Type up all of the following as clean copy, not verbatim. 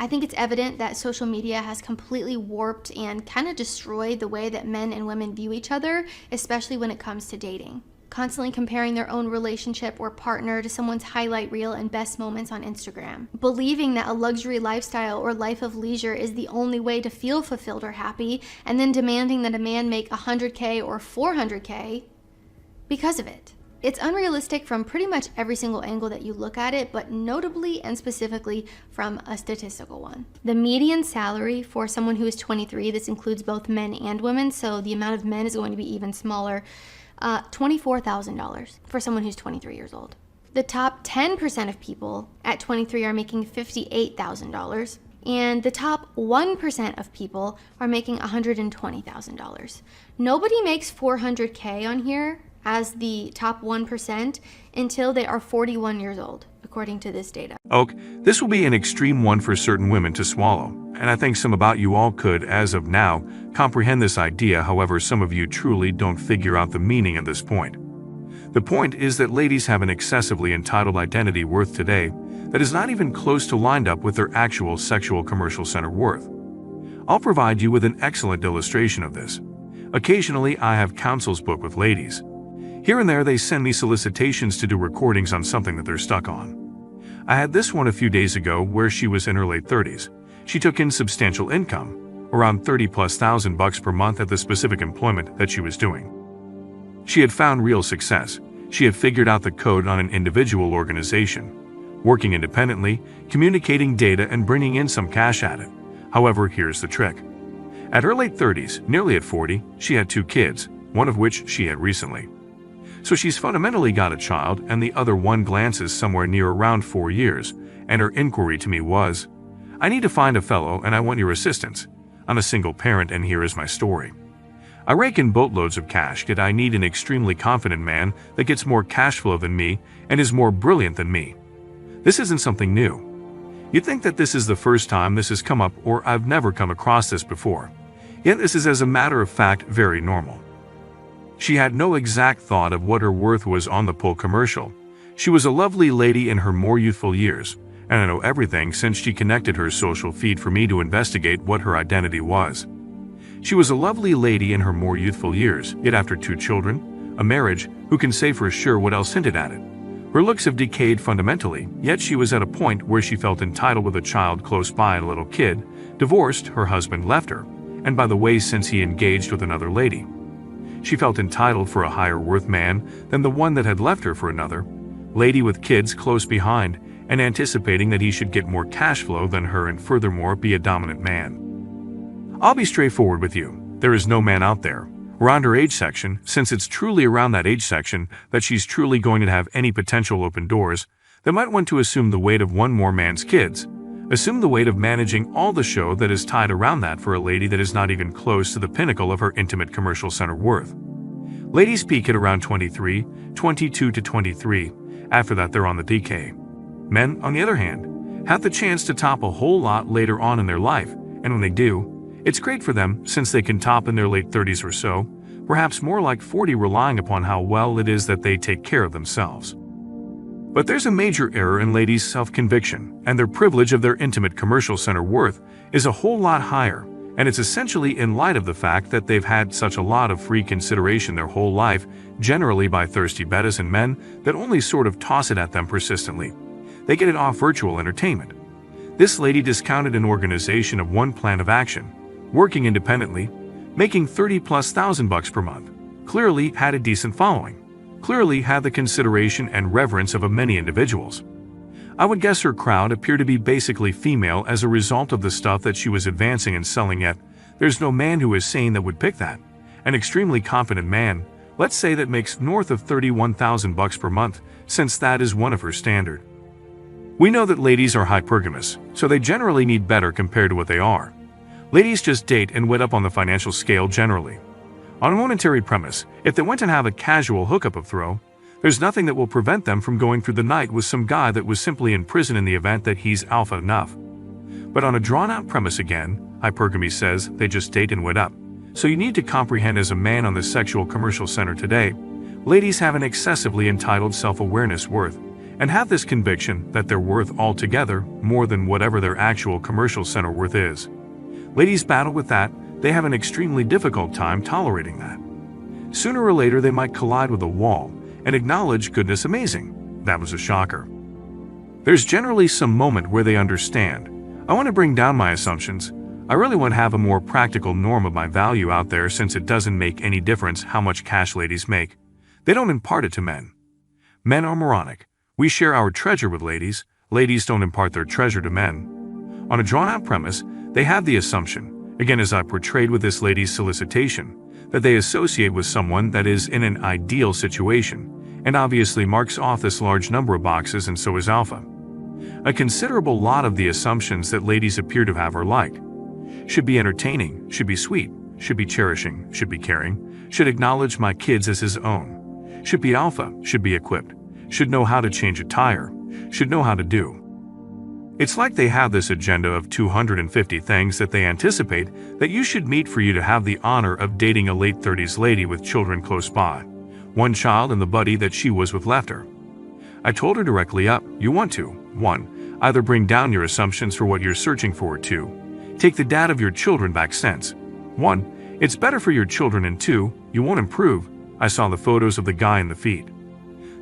I think it's evident that social media has completely warped and kind of destroyed the way that men and women view each other, especially when it comes to dating. Constantly comparing their own relationship or partner to someone's highlight reel and best moments on Instagram. Believing that a luxury lifestyle or life of leisure is the only way to feel fulfilled or happy, and then demanding that a man make $100K or $400K because of it. It's unrealistic from pretty much every single angle that you look at it, but notably and specifically from a statistical one. The median salary for someone who is 23, this includes both men and women, so the amount of men is going to be even smaller, $24,000 for someone who's 23 years old. The top 10% of people at 23 are making $58,000, and the top 1% of people are making $120,000. Nobody makes $400K on here as the top 1% until they are 41 years old, according to this data. Oak, this will be an extreme one for certain women to swallow, and I think some about you all could, as of now, comprehend this idea. However, some of you truly don't figure out the meaning of this point. The point is that ladies have an excessively entitled identity worth today that is not even close to lined up with their actual sexual commercial center worth. I'll provide you with an excellent illustration of this. Occasionally, I have counsels booked with ladies. Here and there, they send me solicitations to do recordings on something that they're stuck on. I had this one a few days ago where she was in her late 30s. She took in substantial income, around $30,000+ per month at the specific employment that she was doing. She had found real success. She had figured out the code on an individual organization, working independently, communicating data, and bringing in some cash at it. However, here's the trick. At her late 30s, nearly at 40, she had 2 kids, one of which she had recently. So she's fundamentally got a child, and the other one glances somewhere near around 4 years, and her inquiry to me was, I need to find a fellow and I want your assistance. I'm a single parent and here is my story. I rake in boatloads of cash, yet I need an extremely confident man that gets more cash flow than me and is more brilliant than me. This isn't something new. You'd think that this is the first time this has come up, or I've never come across this before. Yet this is, as a matter of fact, very normal. She had no exact thought of what her worth was on the pull commercial. She was a lovely lady in her more youthful years, and I know everything since she connected her social feed for me to investigate what her identity was. She was a lovely lady in her more youthful years, yet after 2 children, a marriage, who can say for sure what else hinted at it? Her looks have decayed fundamentally, yet she was at a point where she felt entitled with a child close by and a little kid, divorced, her husband left her, and by the way, since he engaged with another lady. She felt entitled for a higher worth man than the one that had left her for another lady with kids close behind, and anticipating that he should get more cash flow than her and furthermore be a dominant man. I'll be straightforward with you. There is no man out there, around her age section, since it's truly around that age section that she's truly going to have any potential open doors, that might want to assume the weight of one more man's kids. Assume the weight of managing all the show that is tied around that for a lady that is not even close to the pinnacle of her intimate commercial center worth. Ladies peak at around 23, 22 to 23. After that, they're on the decay. Men, on the other hand, have the chance to top a whole lot later on in their life, and when they do, it's great for them since they can top in their late 30s or so, perhaps more like 40, relying upon how well it is that they take care of themselves. But there's a major error in ladies' self-conviction, and their privilege of their intimate commercial center worth is a whole lot higher, and it's essentially in light of the fact that they've had such a lot of free consideration their whole life, generally by thirsty bettas and men that only sort of toss it at them persistently. They get it off virtual entertainment. This lady discounted an organization of one plan of action, working independently, making $30,000+ per month, clearly had a decent following, clearly had the consideration and reverence of many individuals. I would guess her crowd appeared to be basically female as a result of the stuff that she was advancing and selling, yet there's no man who is sane that would pick that. An extremely confident man, let's say, that makes north of $31,000 per month, since that is one of her standard. We know that ladies are hypergamous, so they generally need better compared to what they are. Ladies just date and wet up on the financial scale generally. On a momentary premise, if they went and have a casual hookup of throw, there's nothing that will prevent them from going through the night with some guy that was simply in prison in the event that he's alpha enough. But on a drawn-out premise again, hypergamy says they just date and wet up. So you need to comprehend, as a man on the sexual commercial center today, ladies have an excessively entitled self-awareness worth, and have this conviction that they're worth altogether more than whatever their actual commercial center worth is. Ladies battle with that. They have an extremely difficult time tolerating that. Sooner or later, they might collide with a wall and acknowledge, goodness amazing, that was a shocker. There's generally some moment where they understand. I want to bring down my assumptions. I really want to have a more practical norm of my value out there, since it doesn't make any difference how much cash ladies make. They don't impart it to men. Men are moronic. We share our treasure with ladies. Ladies don't impart their treasure to men. On a drawn-out premise, they have the assumption, again as I portrayed with this lady's solicitation, that they associate with someone that is in an ideal situation, and obviously marks off this large number of boxes, and so is alpha. A considerable lot of the assumptions that ladies appear to have are like: should be entertaining, should be sweet, should be cherishing, should be caring, should acknowledge my kids as his own, should be alpha, should be equipped, should know how to change a tire, should know how to do. It's like they have this agenda of 250 things that they anticipate that you should meet for you to have the honor of dating a late 30s lady with children close by. One child and the buddy that she was with left her. I told her directly up, you want to, 1. Either bring down your assumptions for what you're searching for, 2. Take the dad of your children back sense. 1. It's better for your children, and 2. You won't improve. I saw the photos of the guy in the feed.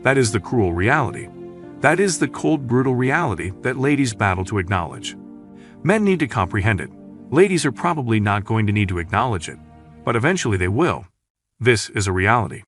That is the cruel reality. That is the cold, brutal reality that ladies battle to acknowledge. Men need to comprehend it. Ladies are probably not going to need to acknowledge it, but eventually they will. This is a reality.